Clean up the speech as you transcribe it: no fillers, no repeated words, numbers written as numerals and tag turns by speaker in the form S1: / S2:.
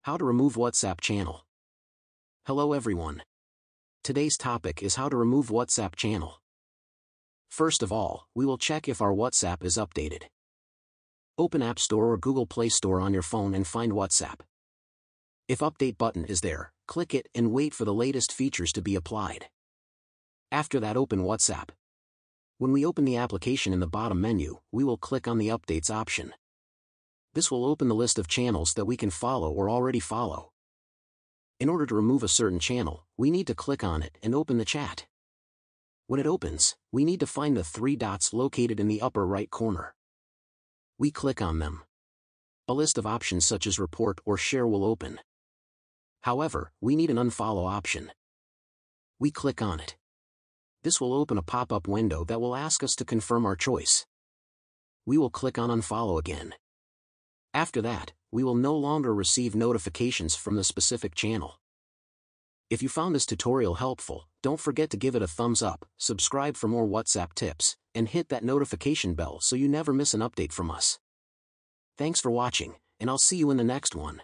S1: How to remove WhatsApp channel. Hello everyone. Today's topic is how to remove WhatsApp channel. First of all, we will check if our WhatsApp is updated. Open App Store or Google Play Store on your phone and find WhatsApp. If Update button is there, click it and wait for the latest features to be applied. After that, open WhatsApp. When we open the application in the bottom menu, we will click on the Updates option. This will open the list of channels that we can follow or already follow. In order to remove a certain channel, we need to click on it and open the chat. When it opens, we need to find the three dots located in the upper right corner. We click on them. A list of options such as report or share will open. However, we need an unfollow option. We click on it. This will open a pop-up window that will ask us to confirm our choice. We will click on unfollow again. After that, we will no longer receive notifications from the specific channel. If you found this tutorial helpful, don't forget to give it a thumbs up, subscribe for more WhatsApp tips, and hit that notification bell so you never miss an update from us. Thanks for watching, and I'll see you in the next one.